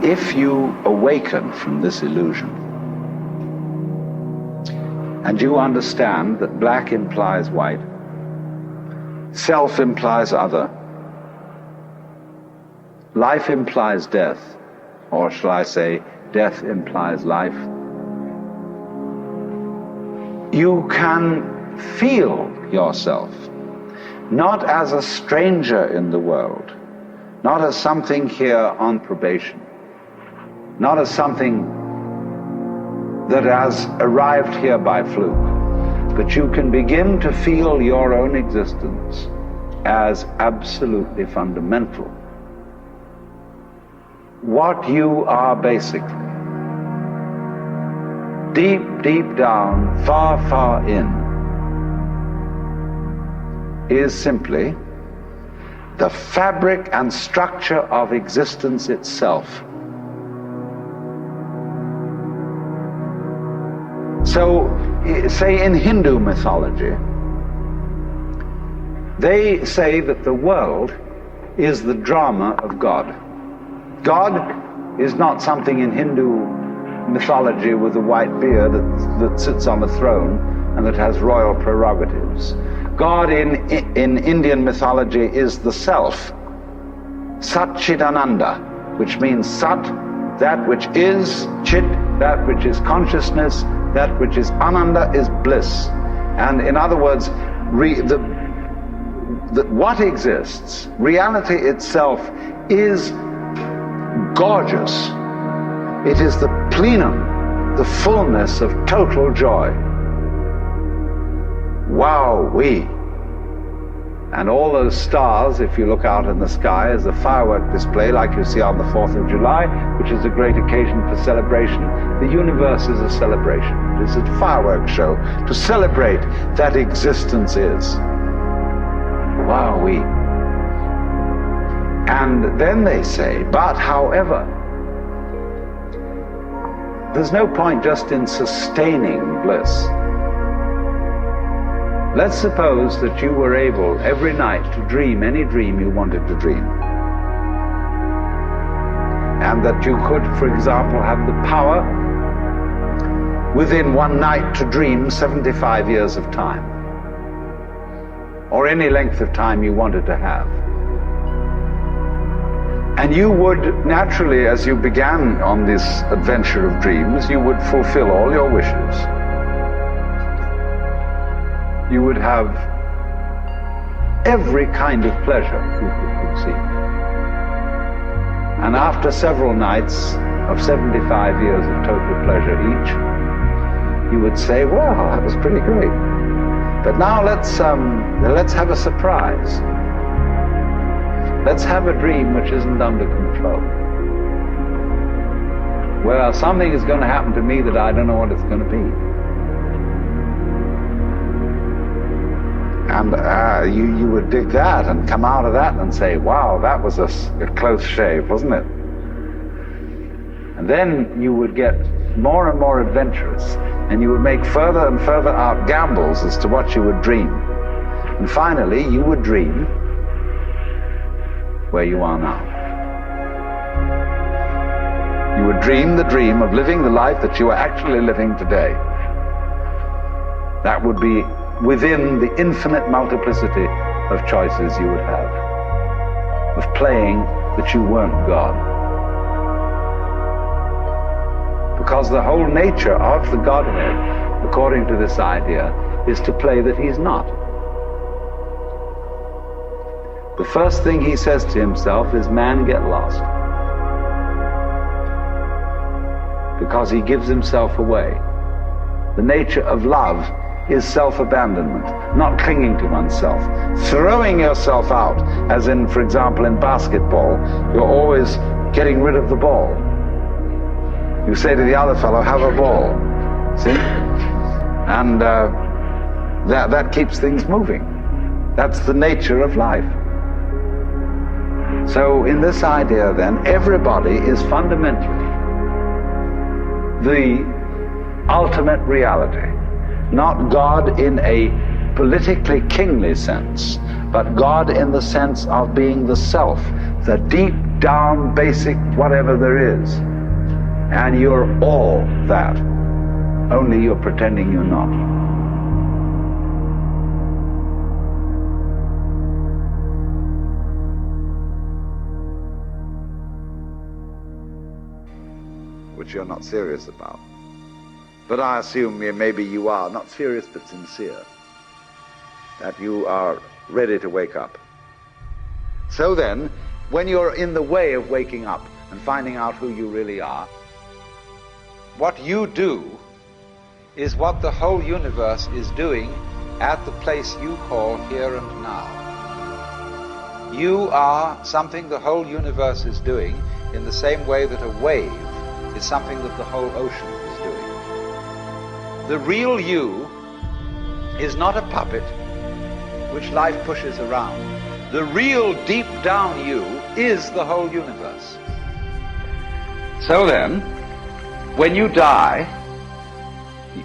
if you awaken from this illusion, and you understand that black implies white, self implies other, life implies death, or shall I say, death implies life, you can feel yourself not as a stranger in the world, not as something here on probation, not as something that has arrived here by fluke, but you can begin to feel your own existence as absolutely fundamental. What you are basically, deep, deep down, far, far in, is simply the fabric and structure of existence itself. So, say in Hindu mythology, they say that the world is the drama of God. God is not something in Hindu mythology with a white beard that sits on a throne and that has royal prerogatives. God in Indian mythology is the self, Satchidananda, which means Sat, that which is, Chit, that which is consciousness, that which is Ananda is bliss. And in other words, what exists, reality itself, is gorgeous. It is the plenum, the fullness of total joy. Wow-wee. And all those stars, if you look out in the sky, as a firework display like you see on the 4th of July, which is a great occasion for celebration. The universe is a celebration. It is a firework show to celebrate that existence is. Wow-wee. And then they say, but however, there's no point just in sustaining bliss. Let's suppose that you were able every night to dream any dream you wanted to dream. And that you could, for example, have the power within one night to dream 75 years of time. Or any length of time you wanted to have. And you would naturally, as you began on this adventure of dreams, you would fulfill all your wishes. You would have every kind of pleasure you could conceive. And after several nights of 75 years of total pleasure each, you would say, well, that was pretty great. But now let's have a surprise. Let's have a dream which isn't under control. Well, something is going to happen to me that I don't know what it's going to be. And you would dig that and come out of that and say, wow, that was a close shave, wasn't it? And then you would get more and more adventurous, and you would make further and further out gambles as to what you would dream. And finally, you would dream where you are now. You would dream the dream of living the life that you are actually living today. That would be within the infinite multiplicity of choices you would have, of playing that you weren't God. Because the whole nature of the Godhead, according to this idea, is to play that he's not. The first thing he says to himself is, man, get lost. Because he gives himself away. The nature of love is self-abandonment, not clinging to oneself, throwing yourself out, as in, for example, in basketball, you're always getting rid of the ball. You say to the other fellow, have a ball, see? And that keeps things moving. That's the nature of life. So in this idea then, everybody is fundamentally the ultimate reality. Not God in a politically kingly sense, but God in the sense of being the self, the deep, down basic whatever there is. And you're all that. Only you're pretending you're not. Which you're not serious about. But I assume maybe you are, not serious but sincere, that you are ready to wake up. So then, when you're in the way of waking up and finding out who you really are, what you do is what the whole universe is doing at the place you call here and now. You are something the whole universe is doing in the same way that a wave is something that the whole ocean is doing. The real you is not a puppet which life pushes around. The real deep down you is the whole universe. So then, when you die,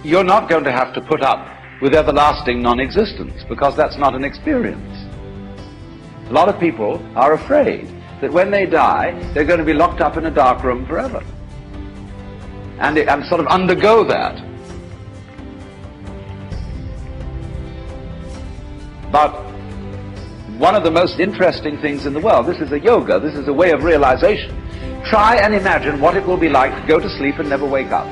you're not going to have to put up with everlasting non-existence, because that's not an experience. A lot of people are afraid that when they die, they're going to be locked up in a dark room forever. And sort of undergo that. But one of the most interesting things in the world, this is a yoga, this is a way of realization. Try and imagine what it will be like to go to sleep and never wake up.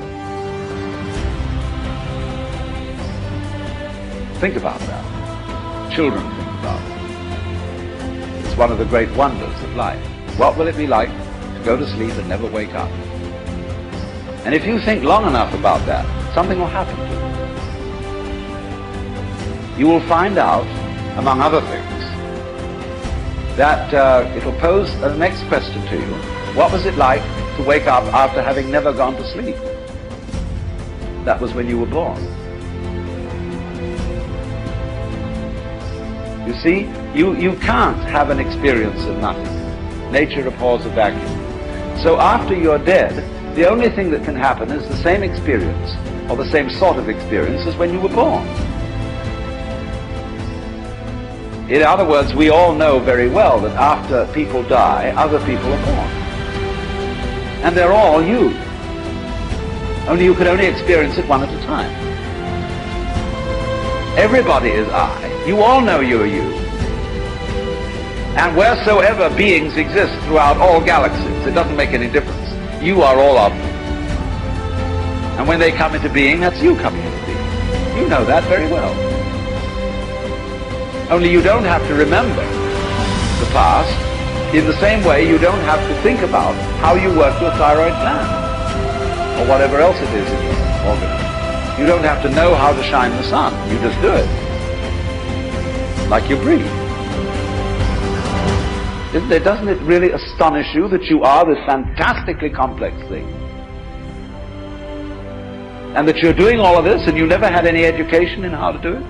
Think about that. Children think about it. It's one of the great wonders of life. What will it be like to go to sleep and never wake up? And if you think long enough about that, something will happen to you. You will find out, among other things, that it'll pose the next question to you. What was it like to wake up after having never gone to sleep? That was when you were born. You see, you can't have an experience of nothing. Nature abhors a vacuum. So after you're dead, the only thing that can happen is the same experience, or the same sort of experience as when you were born. In other words, we all know very well that after people die, other people are born. And they're all you. Only you can only experience it one at a time. Everybody is I. You all know you are you. And wheresoever beings exist throughout all galaxies, it doesn't make any difference. You are all of them. And when they come into being, that's you coming into being. You know that very well. Only you don't have to remember the past in the same way you don't have to think about how you work your thyroid gland or whatever else it is in your organism. You don't have to know how to shine the sun. You just do it. Like you breathe. Doesn't it really astonish you that you are this fantastically complex thing? And that you're doing all of this and you never had any education in how to do it?